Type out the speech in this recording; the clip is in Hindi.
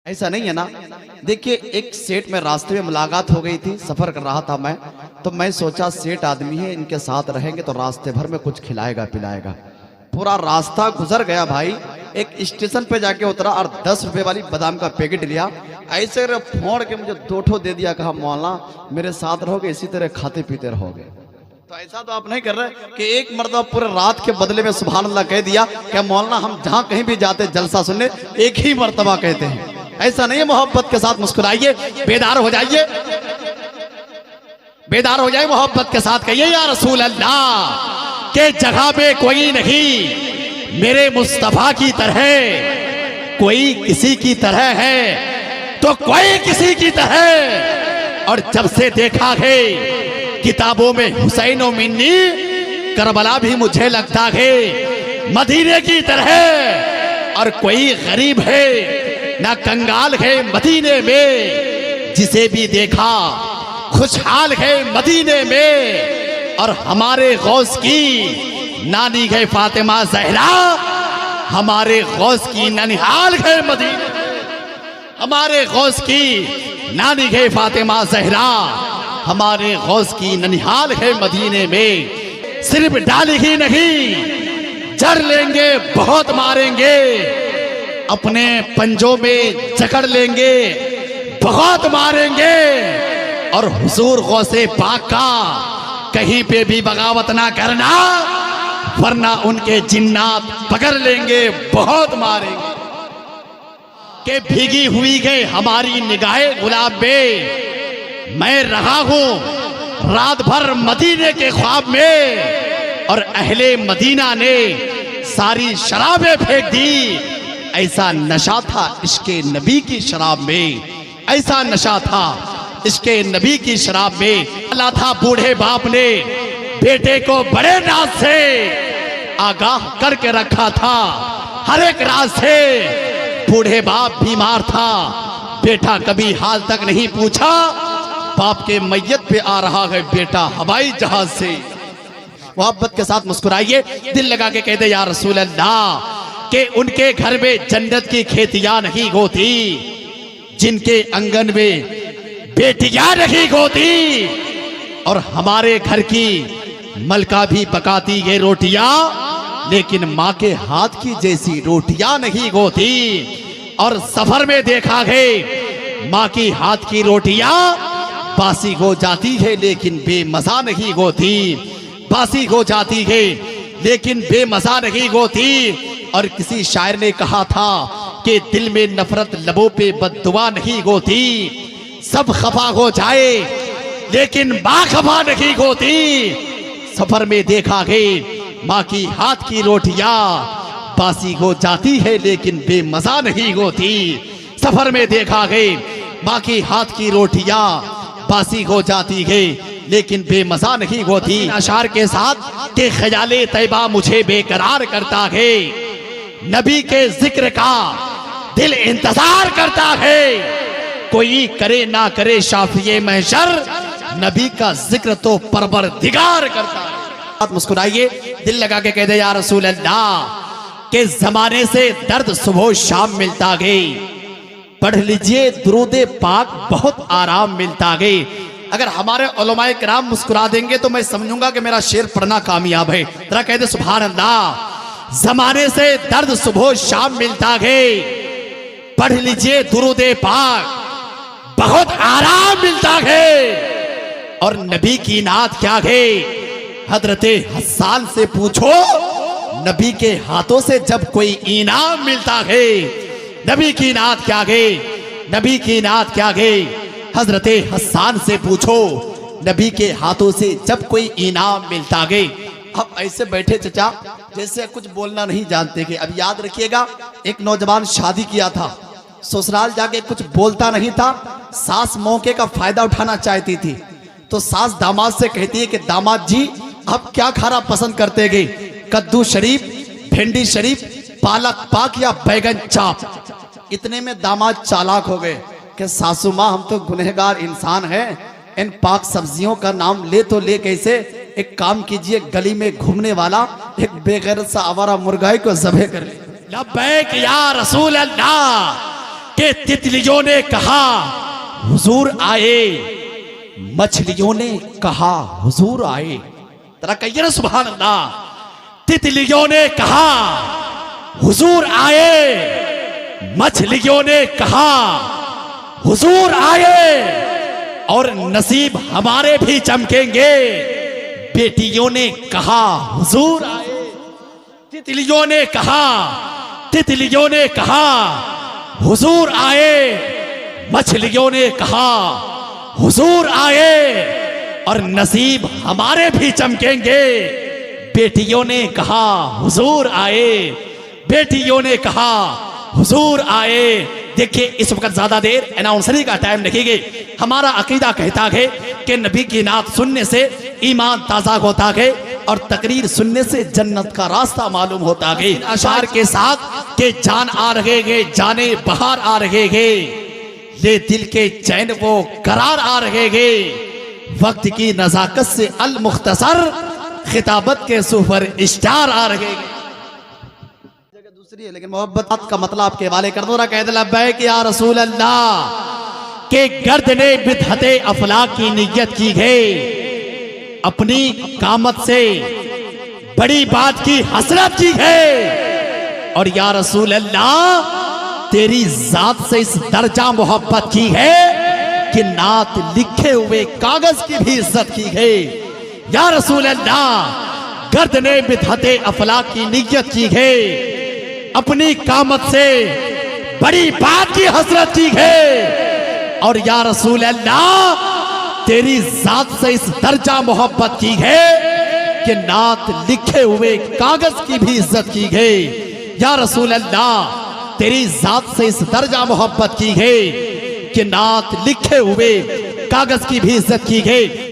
ऐसा नहीं है ना। देखिए, एक सेठ में रास्ते में मुलाकात हो गई थी, सफर कर रहा था मैं, तो मैं सोचा सेठ आदमी है, इनके साथ रहेंगे तो रास्ते भर में कुछ खिलाएगा पिलाएगा। पूरा रास्ता गुजर गया भाई, एक स्टेशन पे जाके उतरा और 10 रुपए वाली बादाम का पैकेट लिया, ऐसे फोड़ के मुझे 2 ठो दे दिया। कहा मौलाना मेरे साथ रहोगे, इसी तरह खाते पीते रहोगे। तो ऐसा तो आप नहीं कर रहे कि एक मर्तबा पूरे रात के बदले में सुभान अल्लाह कह दिया कि मौलाना हम जहाँ कहीं भी जाते जलसा सुनने एक ही मर्तबा कहते हैं। ऐसा नहीं है। मोहब्बत के साथ मुस्कुराइए, बेदार हो जाइए, बेदार हो जाए, मोहब्बत के साथ कहिए या रसूल अल्लाह के जगह पे कोई नहीं मेरे मुस्तफा की तरह, कोई किसी की तरह है तो कोई किसी की तरह। और जब से देखा है किताबों में हुसैन और मिन्नी, करबला भी मुझे लगता है मदीने की तरह। और कोई गरीब है ना कंगाल है मदीने में, जिसे भी देखा खुशहाल है मदीने में। और हमारे गौस की नानी है फातिमा ज़हरा, हमारे गौस की ननिहाल है मदीने। हमारे गौस की नानी है फातिमा ज़हरा, हमारे गौस की ननिहाल है मदीने में। सिर्फ डाली ही नहीं, जड़ लेंगे बहुत मारेंगे, अपने पंजों में जकड़ लेंगे बहुत मारेंगे। और हुजूर गौसे पाक का कहीं पे भी बगावत ना करना, वरना उनके जिन्नात पकड़ लेंगे बहुत मारेंगे। के भीगी हुई गए हमारी निगाहें गुलाब में, मैं रहा हूं रात भर मदीने के ख्वाब में। और अहले मदीना ने सारी शराबें फेंक दी। ऐसा नशा था इसके नबी की शराब में, ऐसा नशा था इसके नबी की शराब में। अल्लाह था बूढ़े बाप ने बेटे को बड़े नाज से आगाह करके रखा था हर एक राज से। बूढ़े बाप बीमार था, बेटा कभी हाल तक नहीं पूछा। बाप के मैयत पे आ रहा है बेटा हवाई जहाज से। मोहब्बत के साथ मुस्कुराइए, दिल लगा के कह दे या रसूल अल्लाह कि उनके घर में जन्नत की खेतियां नहीं होती, जिनके आंगन में बेटियां नहीं होती। और हमारे घर की मलका भी पकाती ये रोटियां, लेकिन माँ के हाथ की जैसी रोटियां नहीं होती। और सफर में देखा है माँ की हाथ की रोटियां बासी हो जाती है लेकिन बेमजा नहीं होती, बासी हो जाती है लेकिन बेमजा नहीं होती। और किसी शायर ने कहा था कि दिल में नफरत लबों पे बद्दुआ नहीं होती, सब खफा हो जाए लेकिन माँ खफा नहीं होती। सफर में देखा है माँ की हाथ की रोटियां बासी हो जाती है लेकिन बेमजा नहीं होती। सफर में देखा है माँ की हाथ की रोटियां बासी हो जाती है लेकिन बेमजा नहीं होती। अशार के साथ के ख्याले तैबा मुझे बेकरार करता है, नबी के जिक्र का दिल इंतजार करता है। कोई करे ना करे शाफिए महशर, नबी का जिक्र तो परवरदिगार करता है। मुस्कुराइए, दिल लगा के कह दे या रसूल अल्लाह के जमाने से दर्द सुबह शाम मिलता गई, पढ़ लीजिए दुरूदे पाक बहुत आराम मिलता गई। अगर हमारे उलमाए किराम मुस्कुरा देंगे तो मैं समझूंगा कि मेरा शेर पढ़ना कामयाब है। जरा कह दे सुभान अल्लाह। जमाने से दर्द सुबह शाम मिलता गई, पढ़ लीजिए दुरूदे पाक बहुत आराम मिलता है। और नबी की नात क्या है, हजरते हस्सान से पूछो, नबी के हाथों से जब कोई इनाम मिलता है। नबी की नात क्या है, नबी की नात क्या है, हजरते हस्सान से पूछो, नबी के हाथों से जब कोई इनाम मिलता है। अब ऐसे बैठे चचा जैसे कुछ बोलना नहीं जानते कि अब याद रखिएगा, एक नौजवान शादी किया था, ससुराल जाके कुछ बोलता नहीं था। सास मौके का फायदा उठाना चाहती थी, तो सास दामाद से कहती है कि दामाद जी आप क्या खाना पसंद करते गए, कद्दू शरीफ, भिंडी शरीफ, पालक पाक या बैगन चाप। इतने में दामाद चालाक हो गए कि सासू माँ हम तो गुनहगार इंसान हैं, इन पाक सब्जियों का नाम ले तो ले कैसे। एक काम कीजिए, गली में घूमने वाला एक बेगैरत सा आवारा मुर्गाई को ज़बह कर ले। लब्बैक या रसूल अल्लाह कि तितलियों ने कहा हुजूर आए, मछलियों ने कहा हुजूर आए। तरा कहिए ना सुभान अल्लाह। तितलियों ने कहा हुजूर आए, मछलियों ने कहा हुजूर आए, और नसीब हमारे भी चमकेंगे, बेटियों ने कहा हुजूर आए। तितलियों ने कहा, तितलियों ने कहा हुजूर आए, मछलियों ने कहा हुजूर आए, और नसीब हमारे भी चमकेंगे, बेटियों ने कहा हुजूर आए, बेटियों ने कहा हुजूर आए। देखिए इस वक्त ज्यादा देर अनाउंसरी का टाइम नहीं है। हमारा अकीदा कहता है कि नबी की नात सुनने से ईमान ताजा होता है और तकरीर सुनने से जन्नत का रास्ता मालूम होता है। अशार के साथ के जान आ रहे हैं, जाने बाहर आ रहे हैं, ये दिल के चैन वो करार आ रहे हैं, वक्त की नजाकत से अल मुख्तसर खिताबत के सुपर स्टार आ रहे हैं। दूसरी है लेकिन मोहब्बत का मतलब आपके वाले कर दो ना, कह दे लब्बैक या रसूल अल्लाह के गर्दने बिदअते अफलाक की नियत की गई, अपनी कामत से बड़ी बात की हसरत की है, और या रसूल अल्लाह तेरी जात से इस दर्जा मोहब्बत की है कि नात लिखे हुए कागज की भी इज्जत की है। या रसूल अल्लाह गर्दने बिदअते अफलाक की नियत की है, अपनी कामत से बड़ी बात की हसरत की है, और या रसूल अल्लाह तेरी जात से इस दर्जा मोहब्बत की है कि नात लिखे हुए कागज की भी इज्जत की है। या रसूल अल्लाह तेरी जात से इस दर्जा मोहब्बत की है कि नात लिखे हुए कागज की भी इज्जत की है।